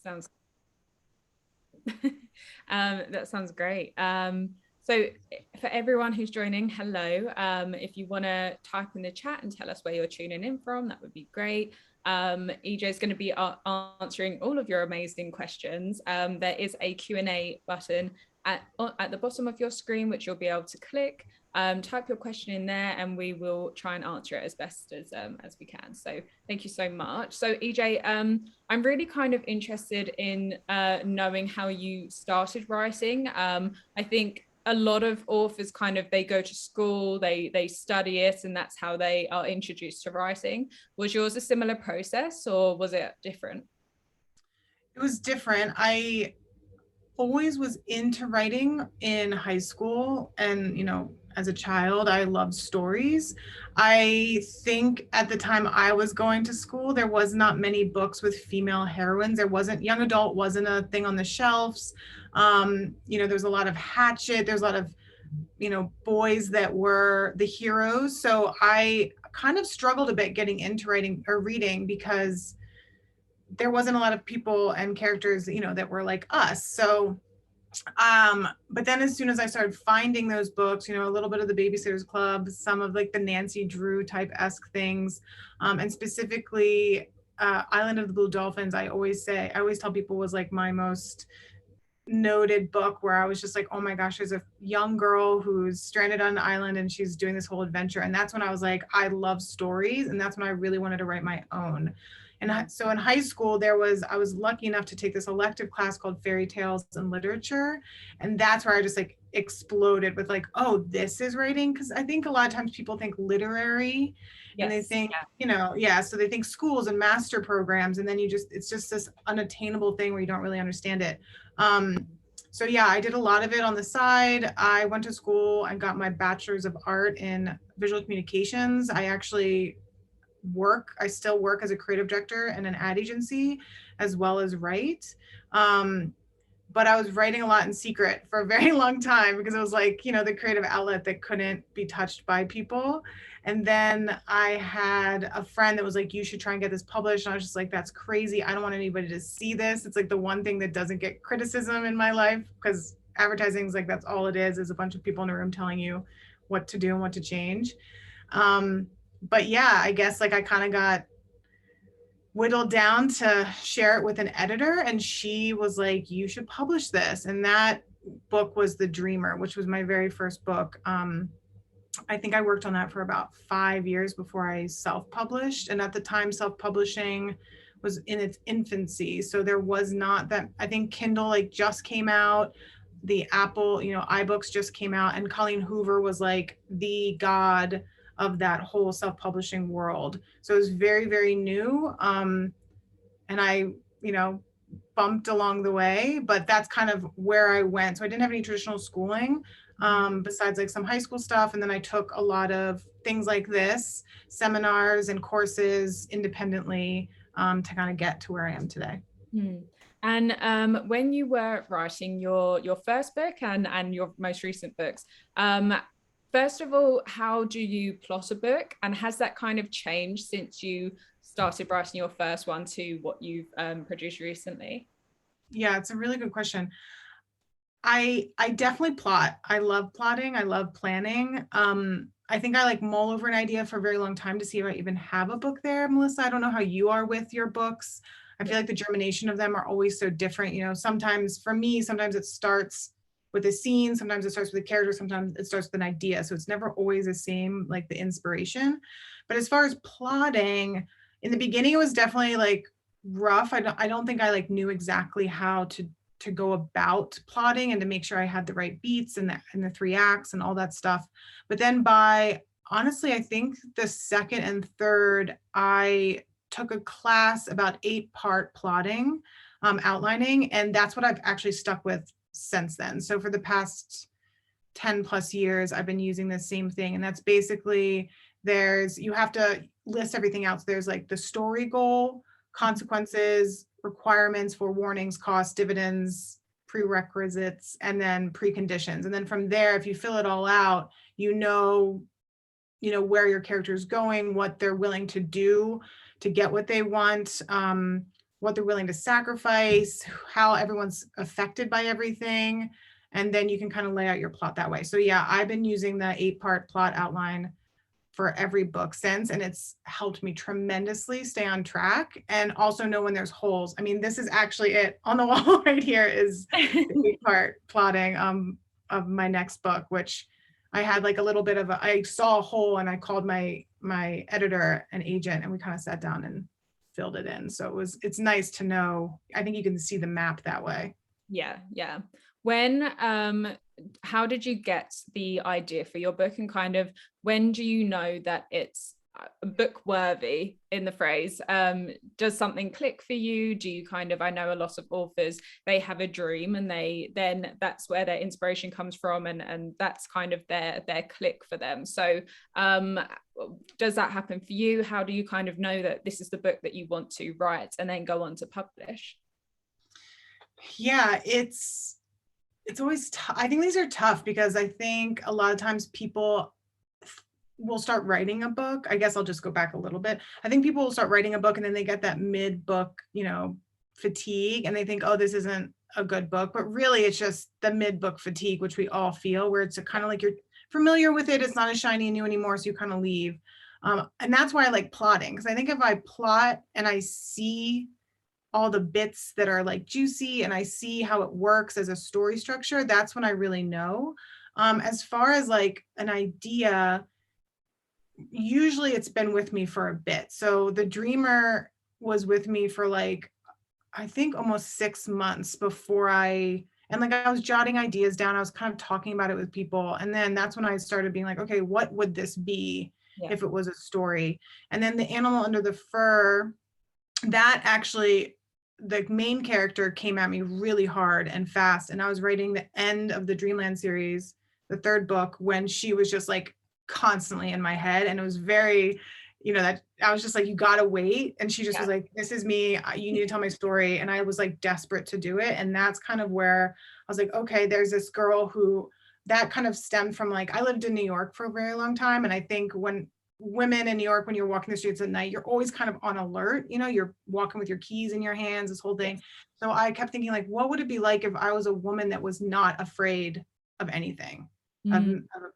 Sounds that sounds great. So for everyone who's joining, hello. If you want to type in the chat and tell us where you're tuning in from, that would be great. EJ is going to be answering all of your amazing questions. There is a Q&A button at the bottom of your screen, which you'll be able to click. Type your question in there and we will try and answer it as best as we can. So thank you so much. So EJ, I'm really kind of interested in knowing how you started writing. I think a lot of authors they go to school, they study it, and that's how they are introduced to writing. Was yours a similar process or was it different? It was different. I always was into writing in high school, and as a child I loved stories. I think at the time I was going to school there was not many books with female heroines. There wasn't, young adult wasn't a thing on the shelves. There's a lot of Hatchet, there's a lot of boys that were the heroes. So I kind of struggled a bit getting into writing or reading because there wasn't a lot of people and characters that were like us. So but then as soon as I started finding those books, a little bit of the Babysitter's Club, some of like the Nancy Drew type-esque things, and specifically Island of the Blue Dolphins, I always tell people was like my most noted book, where I was just like, oh my gosh, there's a young girl who's stranded on an island and she's doing this whole adventure. And that's when I was like, I love stories. And that's when I really wanted to write my own. And so in high school, I was lucky enough to take this elective class called Fairy Tales and Literature. And that's where I just like exploded with like, oh, this is writing. Because I think a lot of times people think literary, and they think, so they think schools and master programs, and then it's just this unattainable thing where you don't really understand it. So yeah, I did a lot of it on the side. I went to school and got my bachelor's of art in visual communications. I still work as a creative director in an ad agency as well as write. But I was writing a lot in secret for a very long time because it was like, the creative outlet that couldn't be touched by people. And then I had a friend that was like, you should try and get this published. And I was just like, that's crazy. I don't want anybody to see this. It's like the one thing that doesn't get criticism in my life, because advertising is like, that's all it is a bunch of people in a room telling you what to do and what to change. But yeah, I guess like I kind of got whittled down to share it with an editor, and she was like, you should publish this. And that book was The Dreamer, which was my very first book. I think I worked on that for about 5 years before I self-published. And at the time, self-publishing was in its infancy. So there was not that, I think Kindle like just came out, the Apple, iBooks just came out, and Colleen Hoover was like the god of that whole self-publishing world. So it was very, very new. And I, bumped along the way, but that's kind of where I went. So I didn't have any traditional schooling, besides like some high school stuff. And then I took a lot of things like this, seminars and courses independently, to kind of get to where I am today. And when you were writing your first book and your most recent books, first of all, how do you plot a book? And has that kind of changed since you started writing your first one to what you've produced recently? Yeah, it's a really good question. I definitely plot. I love plotting. I love planning. I think I like mull over an idea for a very long time to see if I even have a book there. Melissa, I don't know how you are with your books. I feel like the germination of them are always so different. Sometimes for me, sometimes it starts with a scene, sometimes it starts with a character, sometimes it starts with an idea. So it's never always the same, like the inspiration. But as far as plotting, in the beginning, it was definitely like rough. I don't think I like knew exactly how to go about plotting and to make sure I had the right beats and the 3 acts and all that stuff. But then honestly, I think the second and third, I took a class about 8-part plotting, outlining, and that's what I've actually stuck with since then. So for the past 10 plus years, I've been using the same thing. And that's basically, you have to list everything out. So there's like the story goal, consequences, requirements for warnings, costs, dividends, prerequisites, and then preconditions. And then from there, if you fill it all out, where your character is going, what they're willing to do to get what they want, what they're willing to sacrifice, how everyone's affected by everything. And then you can kind of lay out your plot that way. So yeah, I've been using the 8-part plot outline for every book since, and it's helped me tremendously stay on track and also know when there's holes. I mean, this is actually it on the wall right here is the 8-part plotting of my next book, which I had like a little bit of I saw a hole and I called my editor and agent, and we kind of sat down and filled it in. So it's nice to know. I think you can see the map that way. Yeah. How did you get the idea for your book, and kind of when do you know that it's book worthy, in the phrase? Does something click for you? Do you kind of, I know a lot of authors, they have a dream and then that's where their inspiration comes from, and that's kind of their click for them. So does that happen for you? How do you kind of know that this is the book that you want to write and then go on to publish? Yeah, it's always I think these are tough because I think a lot of times people will start writing a book. I guess I'll just go back a little bit. I think people will start writing a book and then they get that mid-book, fatigue, and they think, oh, this isn't a good book. But really it's just the mid-book fatigue, which we all feel, where it's kind of like you're familiar with it. It's not as shiny and new anymore. So you kind of leave. And that's why I like plotting, because I think if I plot and I see all the bits that are like juicy and I see how it works as a story structure, that's when I really know. As far as like an idea, usually it's been with me for a bit. So The Dreamer was with me for like, I think almost 6 months before I was jotting ideas down. I was kind of talking about it with people. And then that's when I started being like, okay, what would this be if it was a story? And then The Animal Under the Fur, that actually, the main character came at me really hard and fast. And I was writing the end of the Dreamland series, the 3rd book, when she was just like constantly in my head. And it was very, that I was just like, you gotta wait. And she just was like, this is me. You need to tell my story. And I was like desperate to do it. And that's kind of where I was like, okay, there's this girl who, that kind of stemmed from like, I lived in New York for a very long time. And I think when women in New York, when you're walking the streets at night, you're always kind of on alert, you're walking with your keys in your hands, this whole thing. So I kept thinking like, what would it be like if I was a woman that was not afraid of anything, of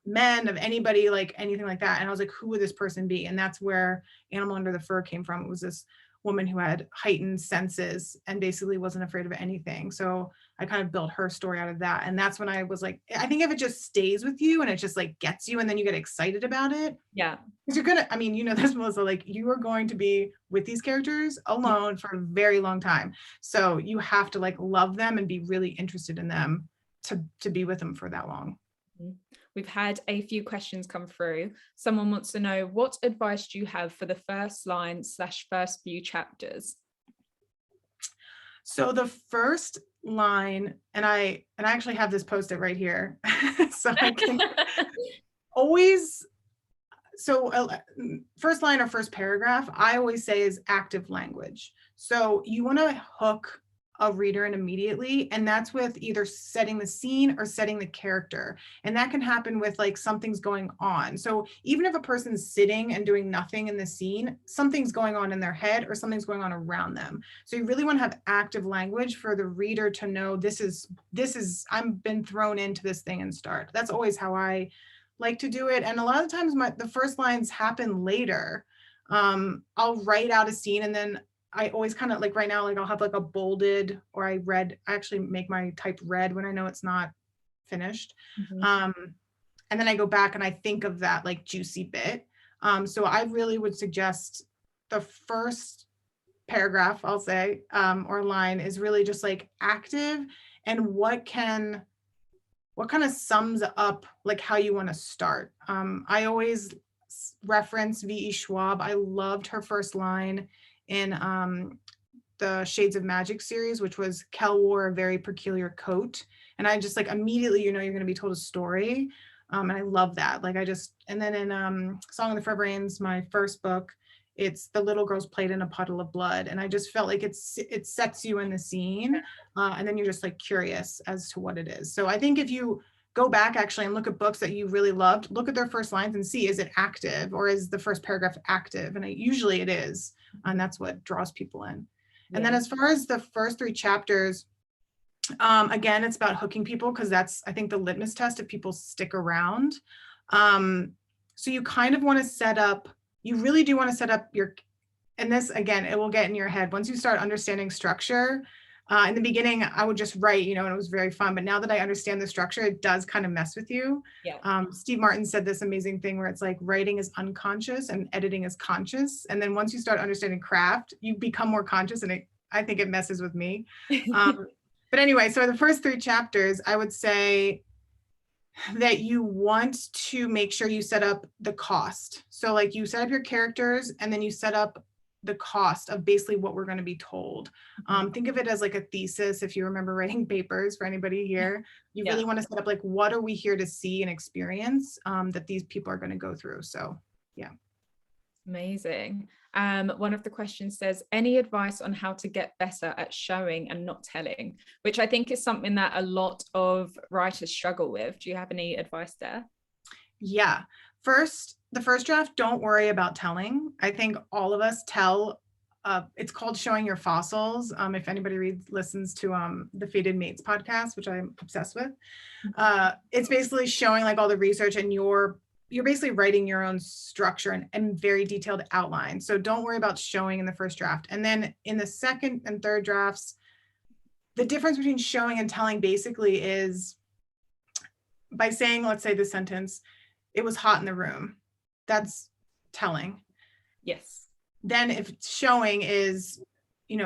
men, of anybody, like anything like that? And I was like, who would this person be? And that's where Animal Under the Fur came from. It was this woman who had heightened senses and basically wasn't afraid of anything. So I kind of built her story out of that. And that's when I was like, I think if it just stays with you and it just like gets you and then you get excited about it. Yeah. Because you're gonna, this, Melissa, like you are going to be with these characters alone for a very long time. So you have to like love them and be really interested in them to be with them for that long. We've had a few questions come through. Someone wants to know, what advice do you have for the first line / first few chapters? So the first line, and I actually have this post-it right here, so I can always, first line or first paragraph, I always say is active language. So you want to hook a reader in immediately, and that's with either setting the scene or setting the character. And that can happen with like something's going on. So even if a person's sitting and doing nothing in the scene, something's going on in their head or something's going on around them. So you really want to have active language for the reader to know this is I've been thrown into this thing and start. That's always how I like to do it. And a lot of times the first lines happen later. I'll write out a scene and then I always kind of like right now, like I'll have like a bolded, or I actually make my type red when I know it's not finished. And then I go back and I think of that like juicy bit. So I really would suggest the first paragraph, I'll say, or line is really just like active and what kind of sums up like how you want to start. I always reference V.E. Schwab. I loved her first line in the Shades of Magic series, which was Kel wore a very peculiar coat. And I just like immediately, you're going to be told a story. And I love that. And then in Song of the Forever Rains, my first book, it's the little girl's played in a puddle of blood. And I just felt like it sets you in the scene. And then you're just like curious as to what it is. So I think if you go back actually and look at books that you really loved, look at their first lines and see, is it active or is the first paragraph active? And usually it is. And that's what draws people in. And then as far as the first 3 chapters, again, it's about hooking people, because that's, I think, the litmus test if people stick around. So you kind of want to set up, you really do want to set up your, and this, again, it will get in your head. Once you start understanding structure, in the beginning, I would just write, and it was very fun. But now that I understand the structure, it does kind of mess with you. Steve Martin said this amazing thing where it's like writing is unconscious and editing is conscious. And then once you start understanding craft, you become more conscious, and I think it messes with me. But anyway, so the first 3 chapters, I would say that you want to make sure you set up the cost. So like you set up your characters, and then you set up the cost of basically what we're going to be told. Think of it as like a thesis. If you remember writing papers, for anybody here, you really want to set up like, what are we here to see and experience that these people are going to go through. So yeah. Amazing. One of the questions says, any advice on how to get better at showing and not telling, which I think is something that a lot of writers struggle with. Do you have any advice there? Yeah. The first draft, don't worry about telling. I think all of us tell. It's called Showing Your Fossils. If anybody listens to the Fated Mates podcast, which I'm obsessed with, it's basically showing like all the research, and you're basically writing your own structure and very detailed outline. So don't worry about showing in the first draft. And then in the second and third drafts, the difference between showing and telling basically is by saying, let's say the sentence, it was hot in the room. That's telling. Yes. Then if showing is,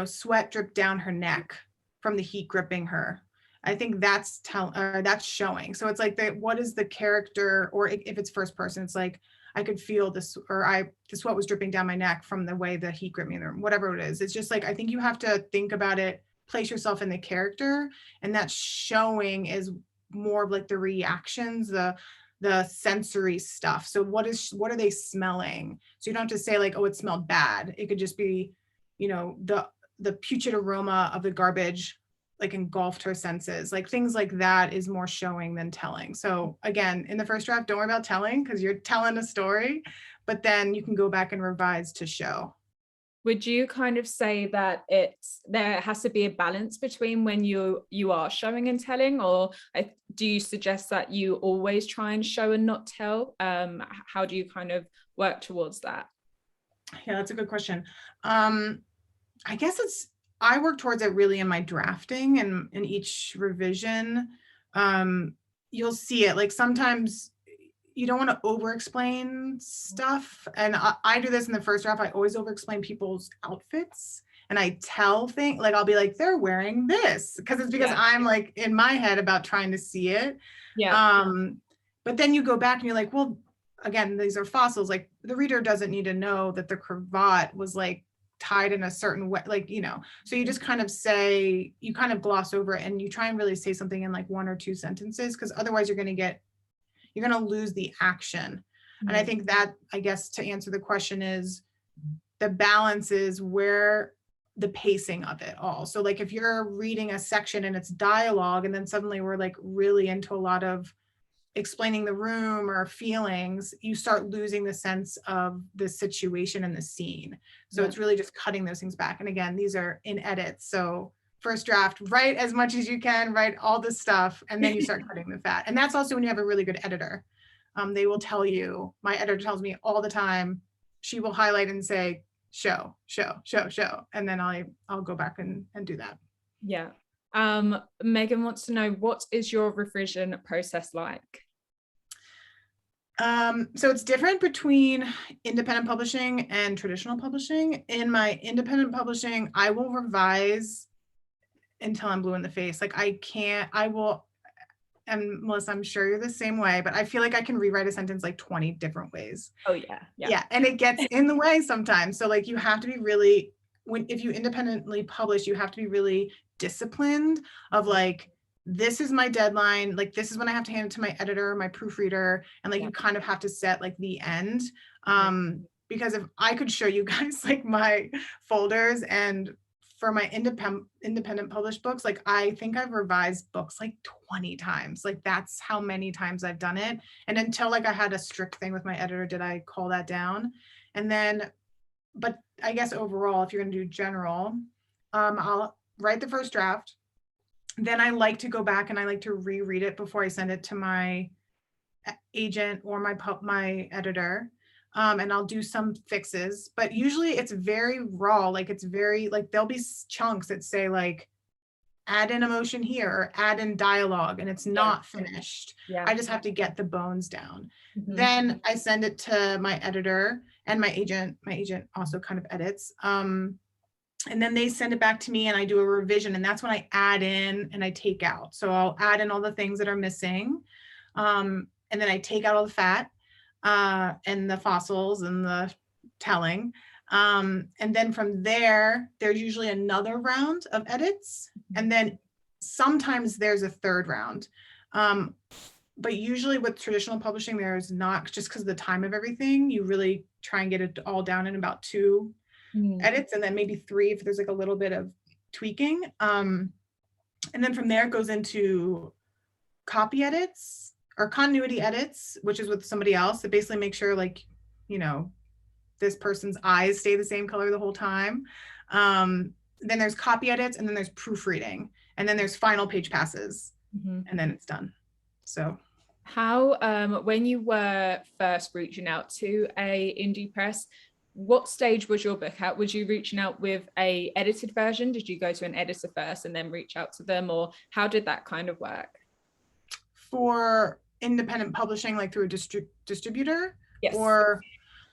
sweat dripped down her neck from the heat gripping her, I think that's showing. So it's like what is the character, or if it's first person, it's like, I could feel this, or the sweat was dripping down my neck from the way the heat gripped me in the room, whatever it is. It's just like, I think you have to think about it, place yourself in the character, and that showing is more of like the reactions, the sensory stuff. So what are they smelling? So you don't have to say like, oh, it smelled bad. It could just be, the putrid aroma of the garbage like engulfed her senses. Like things like that is more showing than telling. So again, in the first draft, don't worry about telling, because you're telling a story, but then you can go back and revise to show. Would you kind of say that there has to be a balance between when you are showing and telling, or do you suggest that you always try and show and not tell? How do you kind of work towards that? Yeah, that's a good question. I guess I work towards it really in my drafting, and in each revision, you'll see it. Like sometimes you don't want to over explain stuff. And I do this in the first draft. I always over explain people's outfits, and I tell things like, I'll be like, they're wearing this, because it's because I'm like in my head about trying to see it. But then you go back and you're like, well, again, these are fossils. Like the reader doesn't need to know that the cravat was like tied in a certain way, like, so you just kind of say, you kind of gloss over it, and you try and really say something in like 1 or 2 sentences, because otherwise you're going to lose the action. And I think that, I guess, to answer the question, is the balance is where the pacing of it all. So like if you're reading a section and it's dialogue, and then suddenly we're like really into a lot of explaining the room or feelings, you start losing the sense of the situation and the scene. So it's really just cutting those things back. And again, these are in edits. So first draft, write as much as you can, write all the stuff, and then you start cutting the fat. And that's also when you have a really good editor. They will tell you, my editor tells me all the time, she will highlight and say, show. And then I'll go back and do that. Yeah. Megan wants to know, what is your revision process like? So it's different between independent publishing and traditional publishing. In my independent publishing, I will revise until I'm blue in the face. Like and Melissa, I'm sure you're the same way, but I feel like I can rewrite a sentence like 20 different ways. Oh yeah. Yeah. And it gets in the way sometimes. So like you have to be really, if you independently publish, you have to be really disciplined of like, this is my deadline. Like, this is when I have to hand it to my editor, my proofreader. And like, you kind of have to set like the end. Because if I could show you guys like my folders, and for my independent published books, like I think I've revised books like 20 times. Like that's how many times I've done it. And until like I had a strict thing with my editor, did I call that down. And then, but I guess overall, if you're going to do general, I'll write the first draft. Then I like to go back and I like to reread it before I send it to my agent or my editor. And I'll do some fixes, but usually it's very raw. Like it's very like there'll be chunks that say like add in emotion here or add in dialogue, and it's not finished. Yeah. I just have to get the bones down. Mm-hmm. Then I send it to my editor and my agent. My agent also kind of edits. And then they send it back to me and I do a revision, and that's when I add in and I take out. So I'll add in all the things that are missing. And then I take out all the fat and the fossils and the telling. And then from there, there's usually another round of edits. And then sometimes there's a third round. But usually with traditional publishing, there's not, just because of the time of everything, you really try and get it all down in about 2 edits, and then maybe 3 if there's like a little bit of tweaking. And then from there it goes into copy edits or continuity edits, which is with somebody else that basically make sure like, you know, this person's eyes stay the same color the whole time. Then there's copy edits, and then there's proofreading, and then there's final page passes, and then it's done. So how, when you were first reaching out to a indie press, what stage was your book at? Was you reaching out with a edited version? Did you go to an editor first and then reach out to them, or how did that kind of work? For independent publishing, like through a distributor? Yes. Or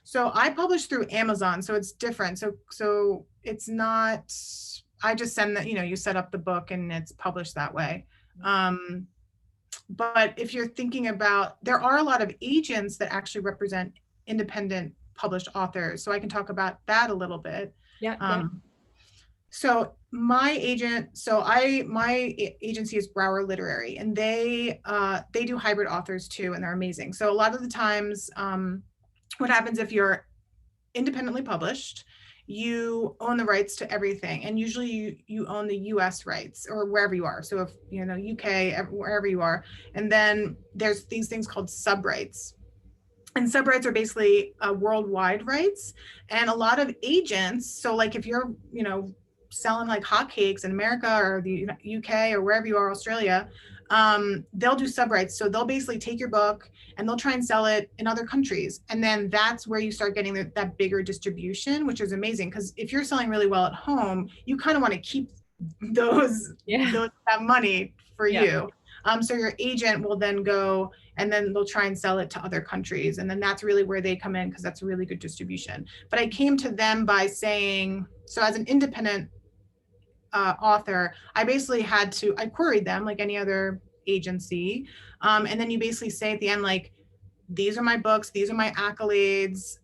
so I publish through Amazon, so it's different. So it's not, I just send that, you know, you set up the book and it's published that way. But if you're thinking about, there are a lot of agents that actually represent independent published authors. So I can talk about that a little bit. Yeah. So my agent, my agency is Brower Literary, and they do hybrid authors too, and they're amazing. So a lot of the times, what happens if you're independently published, you own the rights to everything, and usually you own the US rights or wherever you are. So if you know UK, wherever you are, and then there's these things called sub rights. And sub rights are basically worldwide rights. And a lot of agents, so like if you're, you know, selling like hotcakes in America or the UK or wherever you are, Australia, they'll do sub rights. So they'll basically take your book and they'll try and sell it in other countries. And then that's where you start getting that bigger distribution, which is amazing. Because if you're selling really well at home, you kind of want to keep that money for you. So your agent will then go and then they'll try and sell it to other countries. And then that's really where they come in, because that's a really good distribution. But I came to them by saying, so as an independent author, I basically I queried them like any other agency. And then you basically say at the end, like, these are my books, these are my accolades,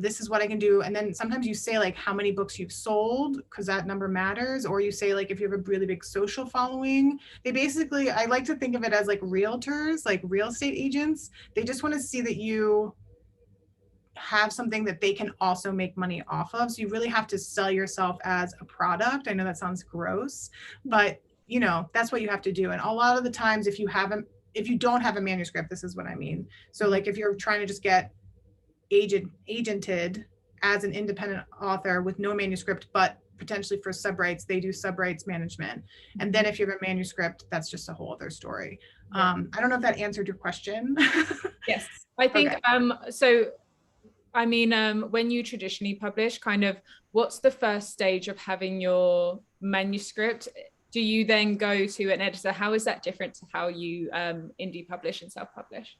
this is what I can do. And then sometimes you say like how many books you've sold, because that number matters. Or you say like if you have a really big social following. They basically, I like to think of it as like realtors, like real estate agents. They just want to see that you have something that they can also make money off of. So you really have to sell yourself as a product. I know that sounds gross, but you know, that's what you have to do. And a lot of the times if you don't have a manuscript, this is what I mean. So like if you're trying to just get agented as an independent author with no manuscript, but potentially for sub rights, they do sub rights management. And then if you have a manuscript, that's just a whole other story. I don't know if that answered your question. Yes, I think, okay. So, I mean, when you traditionally publish, kind of what's the first stage of having your manuscript? Do you then go to an editor? How is that different to how you indie publish and self-publish?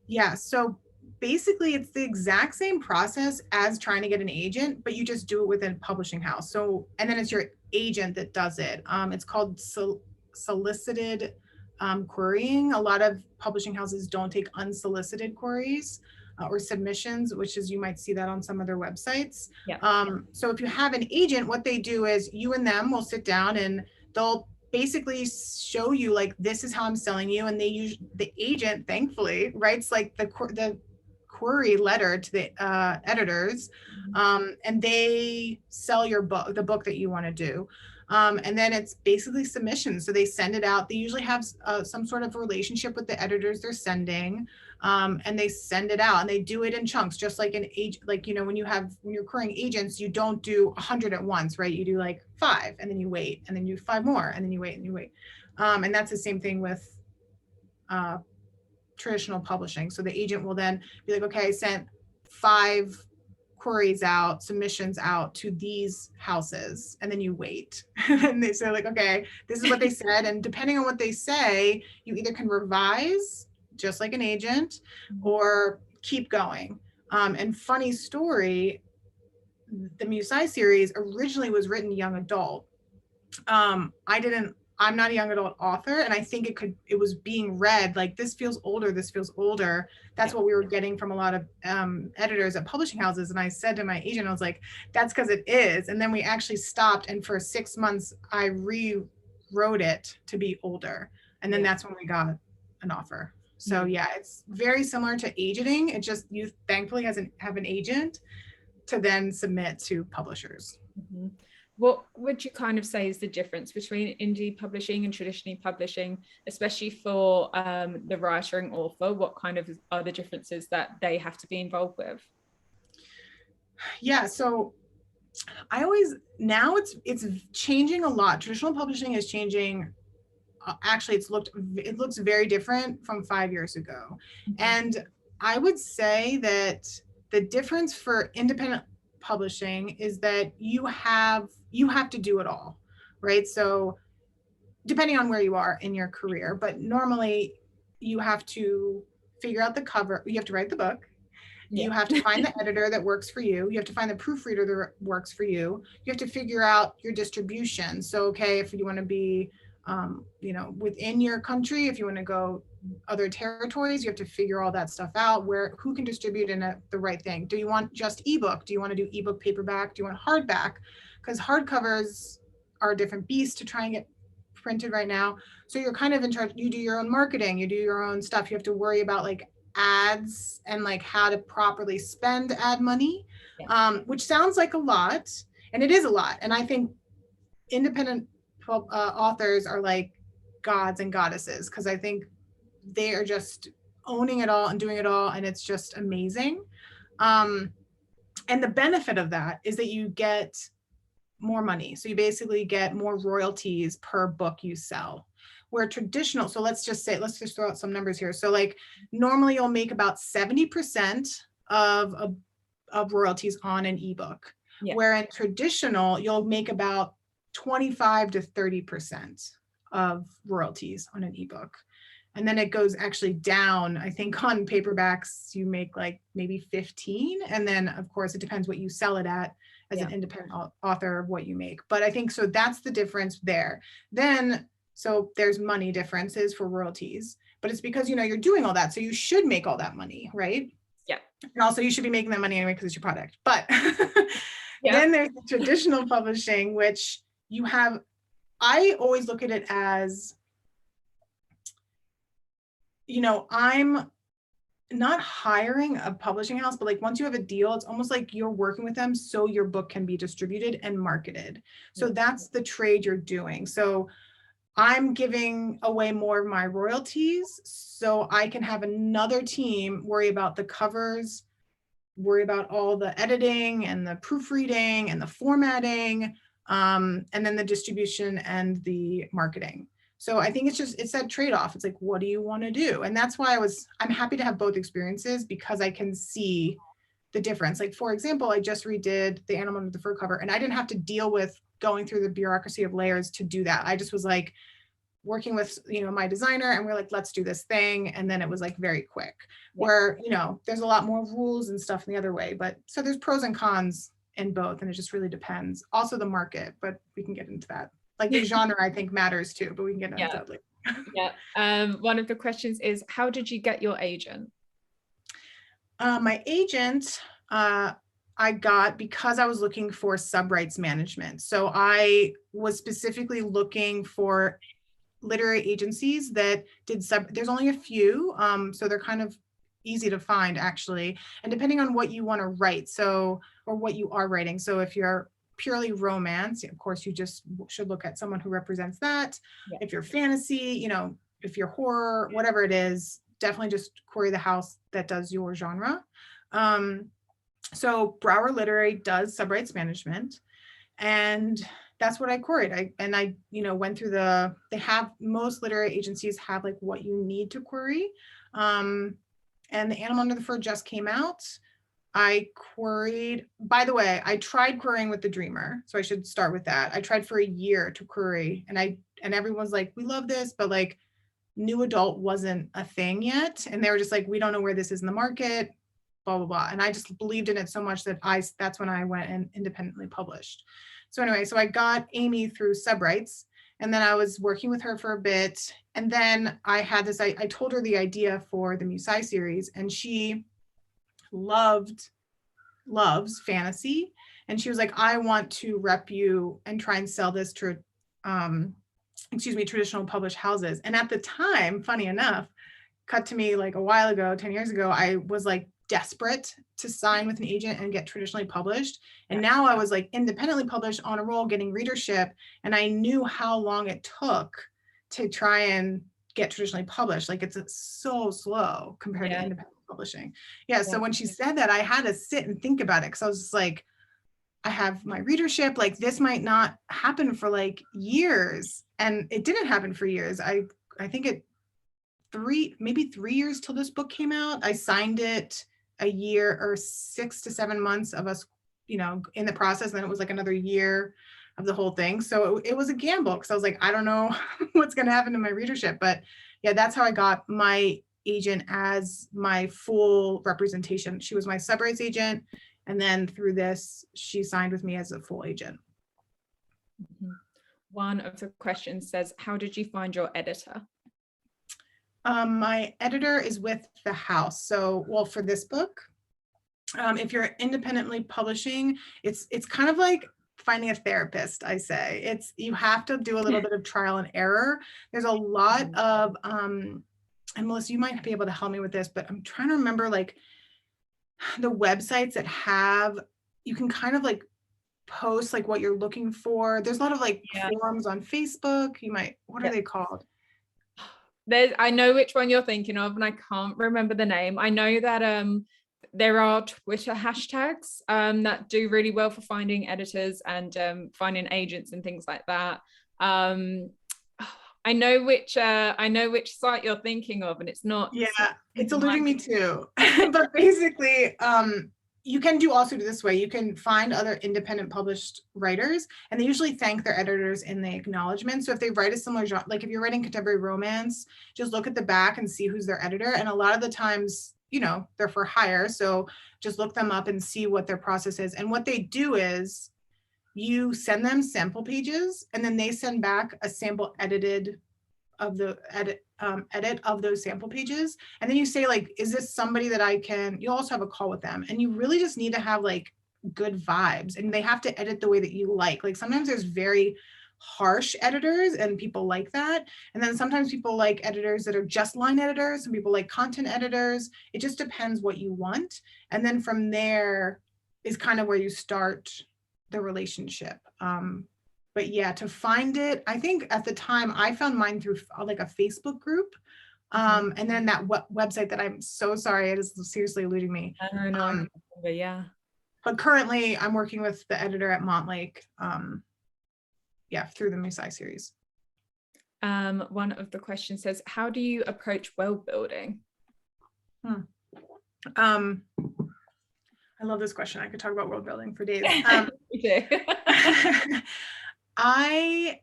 Yeah, so basically it's the exact same process as trying to get an agent, but you just do it within a publishing house. So, and then it's your agent that does it. It's called solicited querying. A lot of publishing houses don't take unsolicited queries or submissions, which is, you might see that on some of their websites. So if you have an agent, what they do is you and them will sit down and they'll basically show you like, this is how I'm selling you. And the agent, thankfully, writes like the query letter to the editors, and they sell your book, the book that you want to do. And then it's basically submissions. So they send it out. They usually have some sort of relationship with the editors they're sending, and they send it out, and they do it in chunks, just like an age, like, you know, when you're querying agents, you don't do 100 at once, right? You do like 5, and then you wait, and then you do 5 more, and then you wait and you wait. And that's the same thing with traditional publishing. So the agent will then be like, okay, I sent 5 queries out, submissions out to these houses, and then you wait. And they say like, okay, this is what they said. And depending on what they say, you either can revise, just like an agent, or keep going. And funny story, the Musai series originally was written young adult. I'm not a young adult author, and I think it was being read like, this feels older, this feels older. That's what we were getting from a lot of editors at publishing houses. And I said to my agent, I was like, that's because it is. And then we actually stopped, and for 6 months I rewrote it to be older, and then that's when we got an offer. So yeah, it's very similar to agenting. It just, you thankfully have an agent to then submit to publishers. Mm-hmm. What would you kind of say is the difference between indie publishing and traditionally publishing, especially for the writer and author? What kind of are the differences that they have to be involved with? Yeah, so now it's changing a lot. Traditional publishing is changing. Actually, it looks very different from 5 years ago. And I would say that the difference for independent publishing is that you have to do it all, right? So depending on where you are in your career, but normally you have to figure out the cover, you have to write the book, you have to find the editor that works for you, you have to find the proofreader that works for you, you have to figure out your distribution. So okay, if you want to be within your country, if you want to go other territories, you have to figure all that stuff out, who can distribute in the right thing. Do you want just ebook? Do you want to do ebook paperback? Do you want hardback? Because hardcovers are a different beast to try and get printed right now. So you're kind of in charge. You do your own marketing, you do your own stuff. You have to worry about like ads and like how to properly spend ad money, which sounds like a lot, and it is a lot. And I think independent authors are like gods and goddesses, because I think they are just owning it all and doing it all, and it's just amazing. And the benefit of that is that you get more money. So you basically get more royalties per book you sell. Where traditional, so let's just throw out some numbers here. So like normally you'll make about 70% of royalties on an ebook, where in traditional you'll make about 25 to 30% of royalties on an ebook. And then it goes actually down. I think on paperbacks, you make like maybe 15. And then of course, it depends what you sell it at as an independent author of what you make. But I think, so that's the difference there. Then, so there's money differences for royalties, but it's because, you're doing all that. So you should make all that money, right? Yeah. And also you should be making that money anyway, because it's your product. But then there's the traditional publishing, which I always look at it as, I'm not hiring a publishing house, but like once you have a deal, it's almost like you're working with them so your book can be distributed and marketed. So that's the trade you're doing. So I'm giving away more of my royalties so I can have another team worry about the covers, worry about all the editing and the proofreading and the formatting, and then the distribution and the marketing. So I think it's that trade-off. It's like, what do you want to do? And that's why I'm happy to have both experiences, because I can see the difference. Like, for example, I just redid the Animal Under the Fur cover, and I didn't have to deal with going through the bureaucracy of layers to do that. I just was like working with, my designer, and we're like, let's do this thing. And then it was like very quick, where, there's a lot more rules and stuff in the other way. But so there's pros and cons in both, and it just really depends. Also the market, but we can get into that. Like the genre, I think, matters too, but we can get into that later. One of the questions is, how did you get your agent? My agent, I got because I was looking for sub-rights management. So I was specifically looking for literary agencies that did there's only a few, so they're kind of easy to find actually, and depending on what you want to write, or what you are writing. So if you're purely romance, of course, you just should look at someone who represents that. Yeah. If you're fantasy, if you're horror, whatever it is, definitely just query the house that does your genre. So Brower Literary does subrights management, and that's what I queried. I went through most literary agencies have like what you need to query. And The Animal Under the Fur just came out. I queried, by the way, I tried querying with The Dreamer, so I should start with that. I tried for a year to query, and everyone's like, we love this, but like new adult wasn't a thing yet. And they were just like, we don't know where this is in the market, blah, blah, blah. And I just believed in it so much that that's when I went and independently published. So anyway, so I got Amy through Subrights, and then I was working with her for a bit. And then I had this, I told her the idea for the Musai series, and she loves fantasy. And she was like, I want to rep you and try and sell this to, traditional published houses. And at the time, funny enough, cut to me like a while ago, 10 years ago, I was like desperate to sign with an agent and get traditionally published. And now I was like independently published, on a roll, getting readership. And I knew how long it took to try and get traditionally published. Like it's so slow compared to independent publishing. So when she said that, I had to sit and think about it, because I was just like, I have my readership, like this might not happen for like years. And it didn't happen for years. I think maybe 3 years till this book came out. I signed it a year, or 6 to 7 months of us, in the process. And then it was like another year of the whole thing. So it was a gamble, because I was like, I don't know what's going to happen to my readership. But yeah, that's how I got my agent as my full representation. She was my subrights agent. And then through this, she signed with me as a full agent. One of the questions says, how did you find your editor? My editor is with the house. So, well, for this book, if you're independently publishing, it's kind of like finding a therapist, I say. You have to do a little bit of trial and error. There's a lot of, and Melissa, you might be able to help me with this, but I'm trying to remember like the websites that you can kind of like post like what you're looking for. There's a lot of like forums on Facebook. What are they called? I know which one you're thinking of, and I can't remember the name. I know that there are Twitter hashtags that do really well for finding editors and finding agents and things like that. I know which site you're thinking of, and it's not. Yeah, it's eluding me too. But basically, you can also do this way. You can find other independent published writers, and they usually thank their editors in the acknowledgement. So if they write a similar genre, like if you're writing contemporary romance, just look at the back and see who's their editor. And a lot of the times, they're for hire. So just look them up and see what their process is. And what they do is you send them sample pages, and then they send back a sample edit of those sample pages. And then you say like, is this somebody that you also have a call with them, and you really just need to have like good vibes, and they have to edit the way that you like. Like sometimes there's very harsh editors and people like that. And then sometimes people like editors that are just line editors, and people like content editors. It just depends what you want. And then from there is kind of where you start the relationship. But yeah, to find it, I think at the time I found mine through like a Facebook group. And then that website that I'm so sorry, it is seriously eluding me. I don't know. Yeah. But currently I'm working with the editor at Montlake. Through the Musai series. One of the questions says, how do you approach world building? I love this question. I could talk about world building for days. I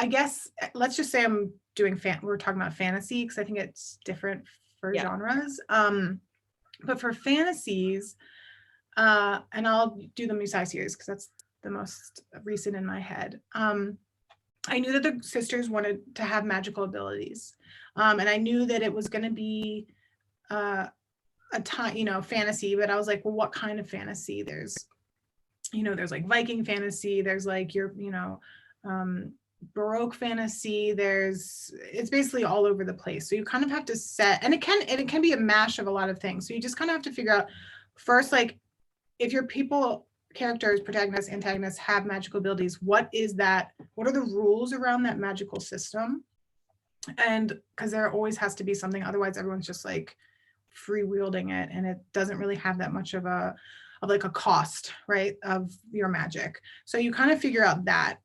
guess let's just say I'm doing we're talking about fantasy, because I think it's different for genres. But for fantasies, and I'll do the Musai series because that's the most recent in my head. I knew that the sisters wanted to have magical abilities, and I knew that it was going to be a time, fantasy. But I was like, well, what kind of fantasy? There's like Viking fantasy. There's like Baroque fantasy. It's basically all over the place. So you kind of have to set, and it can be a mash of a lot of things. So you just kind of have to figure out first, like if your people characters, protagonists, antagonists have magical abilities, what is that? What are the rules around that magical system? And because there always has to be something, otherwise everyone's just like free wielding it, and it doesn't really have that much of like a cost, right, of your magic. So you kind of figure out that.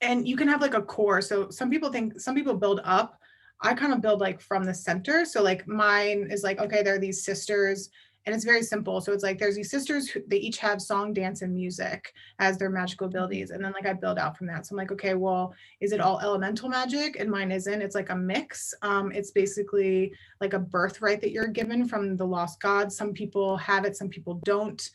And you can have like a core. So some people build up. I kind of build like from the center. So like mine is like, okay, there are these sisters, and it's very simple. So it's like there's these sisters who they each have song, dance, and music as their magical abilities. And then like I build out from that. So I'm like, okay, well, is it all elemental magic? And mine isn't. It's like a mix. It's basically like a birthright that you're given from the lost gods. Some people have it, some people don't.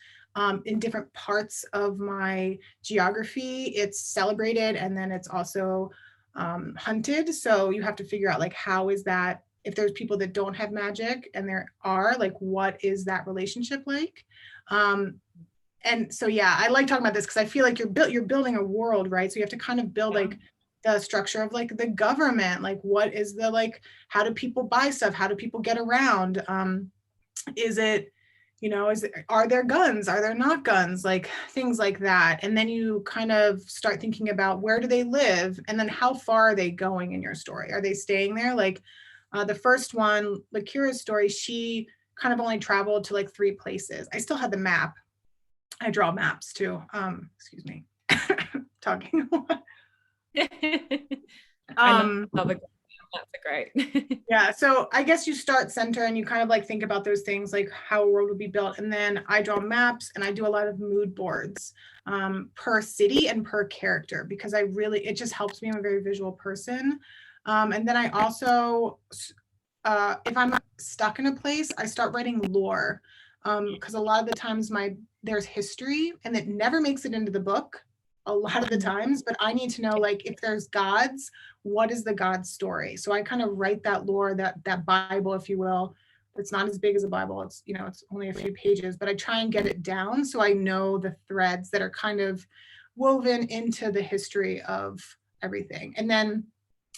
In different parts of my geography, it's celebrated, and then it's also hunted. So you have to figure out like, how is that, if there's people that don't have magic and there are, like, what is that relationship like? And so, yeah, I like talking about this because I feel like you're building a world, right? So you have to kind of build like the structure of like the government, like what is the, like, how do people buy stuff? How do people get around? Is it, are there guns? Are there not guns? Like things like that. And then you kind of start thinking about where do they live? And then how far are they going in your story? Are they staying there? Like the first one, Lakira's story, she kind of only traveled to like 3 places. I still had the map. I draw maps too. Excuse me. Talking. I love it. That's great. Yeah, so I guess you start center and you kind of like think about those things, like how a world would be built. And then I draw maps and I do a lot of mood boards per city and per character, because it just helps me. I'm a very visual person. And then I also, if I'm stuck in a place, I start writing lore, because a lot of the times there's history and it never makes it into the book a lot of the times, but I need to know, like, if there's gods, what is the god story? So I kind of write that lore, that Bible, if you will. It's not as big as a Bible. It's, it's only a few pages, but I try and get it down so I know the threads that are kind of woven into the history of everything. And then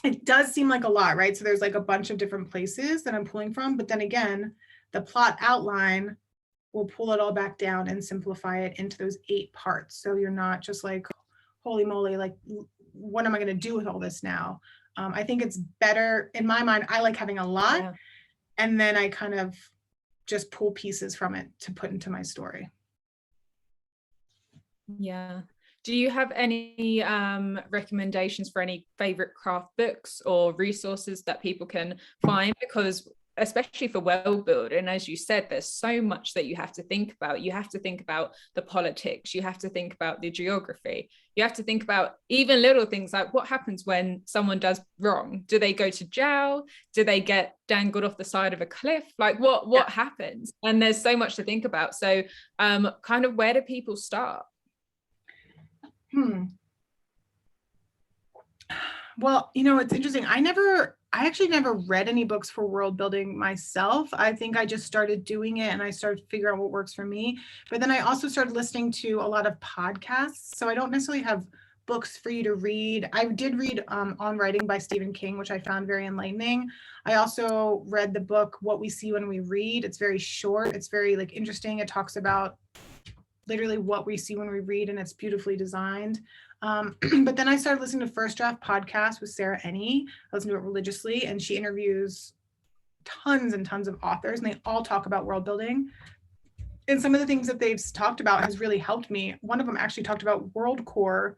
it does seem like a lot, right? So there's like a bunch of different places that I'm pulling from, but then again, the plot outline will pull it all back down and simplify it into those 8 parts. So you're not just like, holy moly, like, what am I going to do with all this now? I think it's better, in my mind, I like having a lot, and then I kind of just pull pieces from it to put into my story. Yeah. Do you have any recommendations for any favorite craft books or resources that people can find? Because especially for world building, as you said, there's so much that you have to think about. You have to think about the politics, you have to think about the geography, you have to think about even little things like what happens when someone does wrong. Do they go to jail? Do they get dangled off the side of a cliff? Like what happens? And there's so much to think about. So kind of, where do people start? Well, it's interesting. I actually never read any books for world building myself. I think I just started doing it and I started figuring out what works for me. But then I also started listening to a lot of podcasts. So I don't necessarily have books for you to read. I did read On Writing by Stephen King, which I found very enlightening. I also read the book What We See When We Read. It's very short. It's very like interesting. It talks about literally what we see when we read, and it's beautifully designed. But then I started listening to First Draft podcast with Sarah Ennie. I listen to it religiously, and she interviews tons and tons of authors, and they all talk about world building. And some of the things that they've talked about has really helped me. One of them actually talked about world core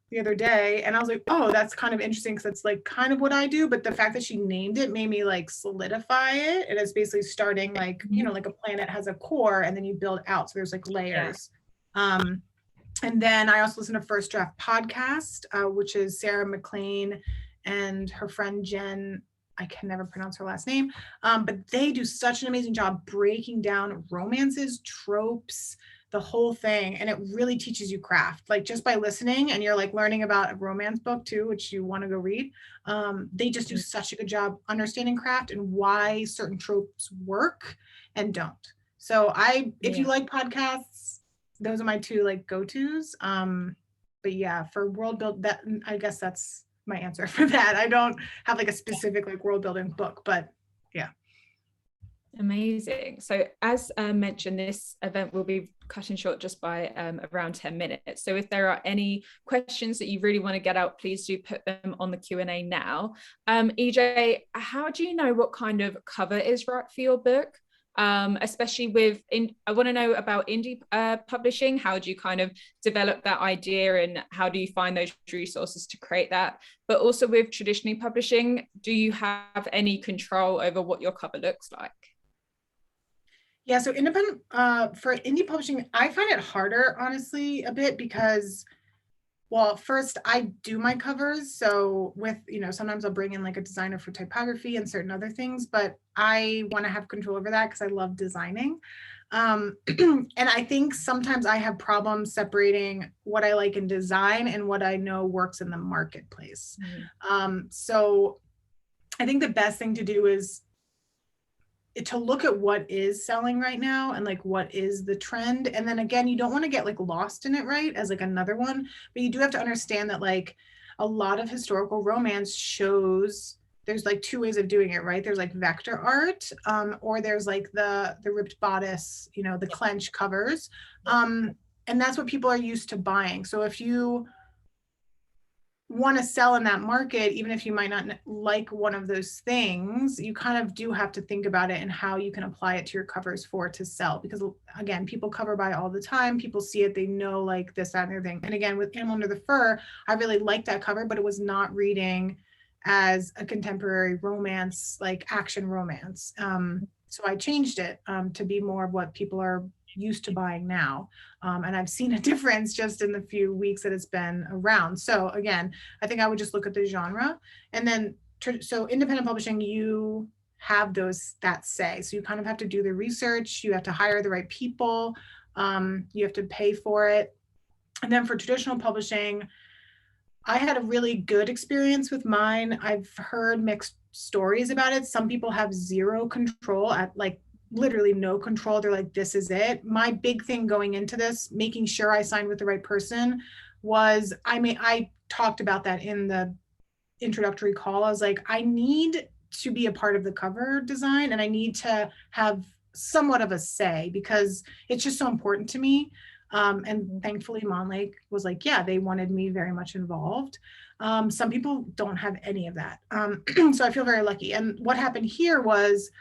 the other day, and I was like, oh, that's kind of interesting because it's like kind of what I do. But the fact that she named it made me like solidify it. And it's basically starting like, like a planet has a core and then you build out. So there's like layers. And then I also listen to First Draft podcast, which is Sarah McLean and her friend Jen. I can never pronounce her last name, but they do such an amazing job breaking down romances, tropes, the whole thing. And it really teaches you craft, like just by listening, and you're like learning about a romance book too, which you want to go read. They just do such a good job understanding craft and why certain tropes work and don't. So if you like podcasts, those are my 2 like go-tos. But yeah, for world build, that I guess that's my answer for that. I don't have like a specific like world building book, but yeah. Amazing. So as mentioned, this event will be cutting short just by around 10 minutes. So if there are any questions that you really want to get out, please do put them on the Q&A now. EJ, how do you know what kind of cover is right for your book? Especially I want to know about indie publishing. How do you kind of develop that idea, and how do you find those resources to create that? But also with traditionally publishing, do you have any control over what your cover looks like? Yeah, so independent for indie publishing, I find it harder, honestly, a bit because, well, first I do my covers. So with, sometimes I'll bring in like a designer for typography and certain other things, but I want to have control over that because I love designing. And I think sometimes I have problems separating what I like in design and what I know works in the marketplace. So I think the best thing to do is to look at what is selling right now and like what is the trend. And then again, you don't want to get like lost in it, right, as like another one, but you do have to understand that like a lot of historical romance shows, there's like two ways of doing it, right? There's like vector art, or there's like the ripped bodice, the clench covers, and that's what people are used to buying. So if you want to sell in that market, even if you might not like one of those things, you kind of do have to think about it and how you can apply it to your covers for it to sell. Because again, people cover buy all the time. People see it, they know like this, that, and everything. And again, with Animal Under the Fur, I really liked that cover, but it was not reading as a contemporary romance, like action romance. So I changed it to be more of what people are used to buying now. And I've seen a difference just in the few weeks that it's been around. So again, I think I would just look at the genre. And then, so independent publishing, you have that say. So you kind of have to do the research, you have to hire the right people, you have to pay for it. And then for traditional publishing, I had a really good experience with mine. I've heard mixed stories about it. Some people have zero control, at like literally no control. They're like, this is it. My big thing going into this, making sure I signed with the right person, was I talked about that in the introductory call. I was like, I need to be a part of the cover design and I need to have somewhat of a say because it's just so important to me. And thankfully Monlake was like, yeah, they wanted me very much involved. Some people don't have any of that. So I feel very lucky. And what happened here was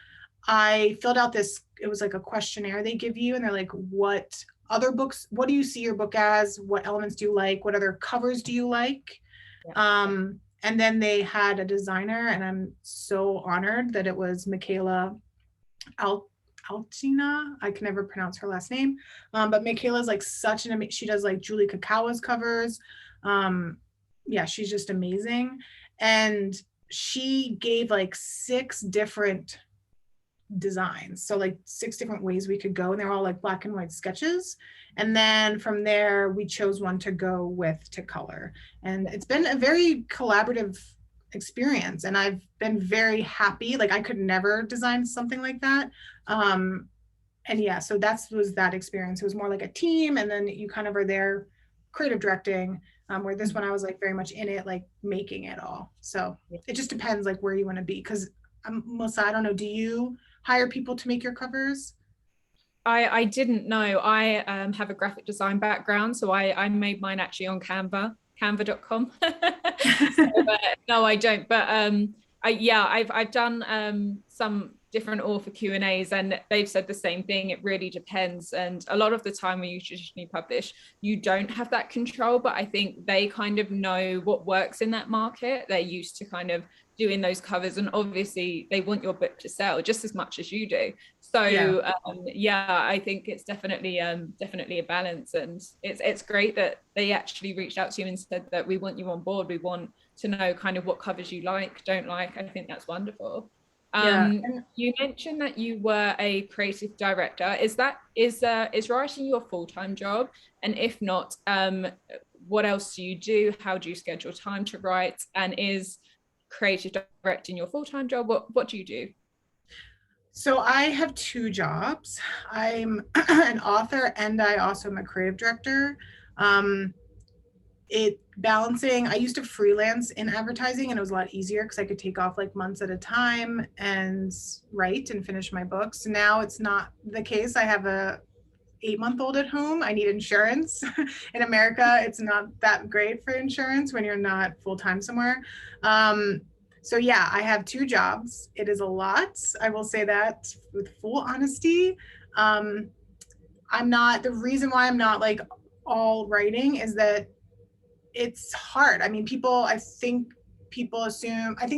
I filled out this, it was like a questionnaire they give you, and they're like, what other books, what do you see your book as? What elements do you like? What other covers do you like? And then they had a designer, and I'm so honored that it was Michaela Altina. I can never pronounce her last name. But Michaela's like such an amazing, she does like Julie Kakawa's covers. Yeah, she's just amazing. And she gave like 6 different designs, so like 6 different ways we could go, and they're all like black and white sketches. And then from there we chose one to go with to color, and it's been a very collaborative experience, and I've been very happy. Like I could never design something like that. And yeah, so was that experience. It was more like a team, and then you kind of are there creative directing, where this one I was like very much in it, like making it all. So it just depends like where you want to be. Because Melissa, I don't know, do you hire people to make your covers? I didn't know. I have a graphic design background, so I made mine actually on canva.com. So, no, I don't. But I've done some different author Q&As, and they've said the same thing. It really depends. And a lot of the time when you traditionally publish, you don't have that control, but I think they kind of know what works in that market. They're used to kind of doing those covers, and obviously they want your book to sell just as much as you do. So I think it's definitely a balance, and it's great that they actually reached out to you and said that we want you on board. We want to know kind of what covers you like, don't like. I think that's wonderful. You mentioned that you were a creative director. Is writing your full-time job? And if not, what else do you do? How do you schedule time to write? And is creative directing your full-time job? What do you do? So I have 2 jobs. I'm an author and I also am a creative director. balancing, I used to freelance in advertising and it was a lot easier because I could take off like months at a time and write and finish my books. Now it's not the case. I have a 8-month-old at home. I need insurance. In America, it's not that great for insurance when you're not full-time somewhere. So yeah, I have 2 jobs. It is a lot. I will say that with full honesty. The reason why I'm not like all writing is that it's hard. I mean, I think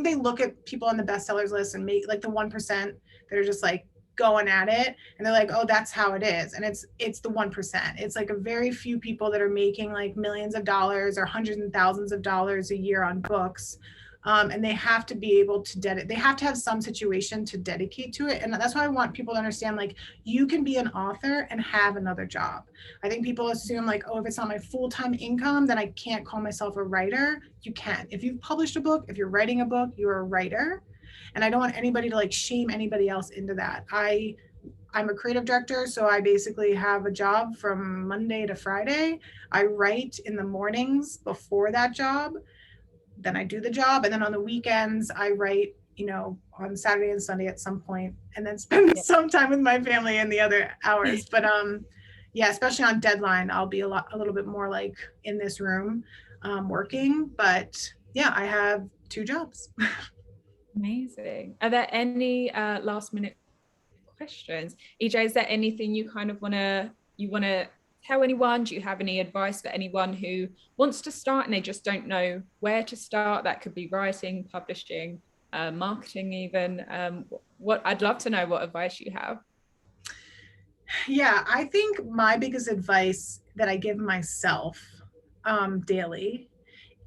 they look at people on the bestsellers list and make like the 1% that are just like going at it. And they're like, oh, that's how it is. And it's the 1%. It's like a very few people that are making like millions of dollars or hundreds and thousands of dollars a year on books. And they have to be able to they have to have some situation to dedicate to it. And that's why I want people to understand, like, you can be an author and have another job. I think people assume like, oh, if it's not my full-time income, then I can't call myself a writer. You can. If you've published a book, if you're writing a book, you're a writer. And I don't want anybody to like shame anybody else into that. I'm a creative director, so I basically have a job from Monday to Friday. I write in the mornings before that job. Then I do the job, and then on the weekends I write, on Saturday and Sunday at some point, and then spend some time with my family in the other hours. But yeah, especially on deadline, I'll be a little bit more like in this room working. But yeah, I have 2 jobs. Amazing. Are there any last minute questions? EJ, is there anything you kind of want to tell anyone? Do you have any advice for anyone who wants to start and they just don't know where to start? That could be writing, publishing, marketing even. I'd love to know what advice you have. Yeah, I think my biggest advice that I give myself daily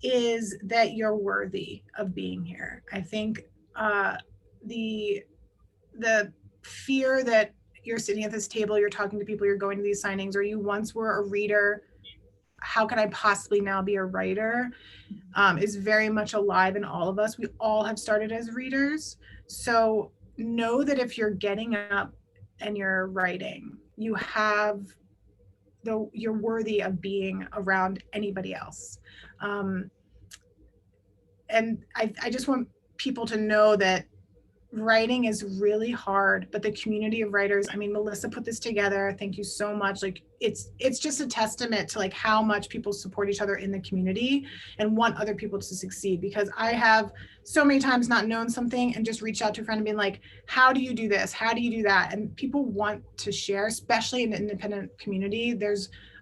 is that you're worthy of being here. I think the fear that you're sitting at this table, you're talking to people, you're going to these signings, or you once were a reader, how can I possibly now be a writer, is very much alive in all of us. We all have started as readers. So know that if you're getting up and you're writing, you're worthy of being around anybody else. And I just want people to know that writing is really hard, but the community of writers, I mean, Melissa put this together. Thank you so much. Like, it's just a testament to like how much people support each other in the community and want other people to succeed. Because I have so many times not known something and just reached out to a friend and been like, how do you do this? How do you do that? And people want to share, especially in the independent community.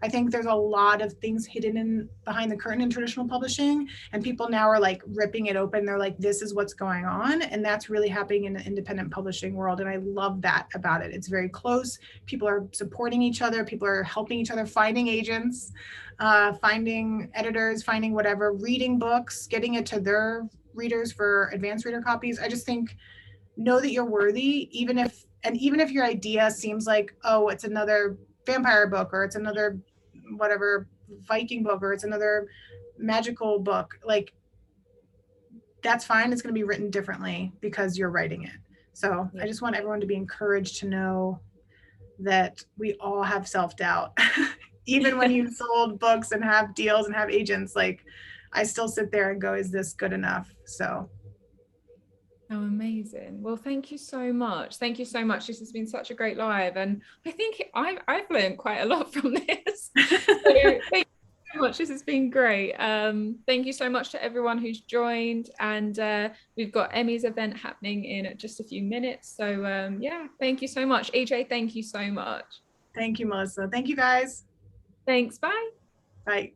I think there's a lot of things hidden behind the curtain in traditional publishing, and people now are like ripping it open. They're like, this is what's going on. And that's really happening in the independent publishing world. And I love that about it. It's very close. People are supporting each other. People are helping each other, finding agents, finding editors, finding whatever, reading books, getting it to their readers for advanced reader copies. I just think, know that you're worthy, even if your idea seems like, oh, it's another vampire book, or it's another whatever Viking book, or it's another magical book, like, that's fine. It's going to be written differently because you're writing it. So I just want everyone to be encouraged to know that we all have self-doubt. Even when you've sold books and have deals and have agents, like, I still sit there and go, is this good enough? So. Oh, amazing. Well, thank you so much. Thank you so much. This has been such a great live, and I think I've learned quite a lot from this. So thank you so much. This has been great. Thank you so much to everyone who's joined, and we've got Emmy's event happening in just a few minutes. So yeah, thank you so much. EJ, thank you so much. Thank you, Melissa. Thank you, guys. Thanks. Bye. Bye.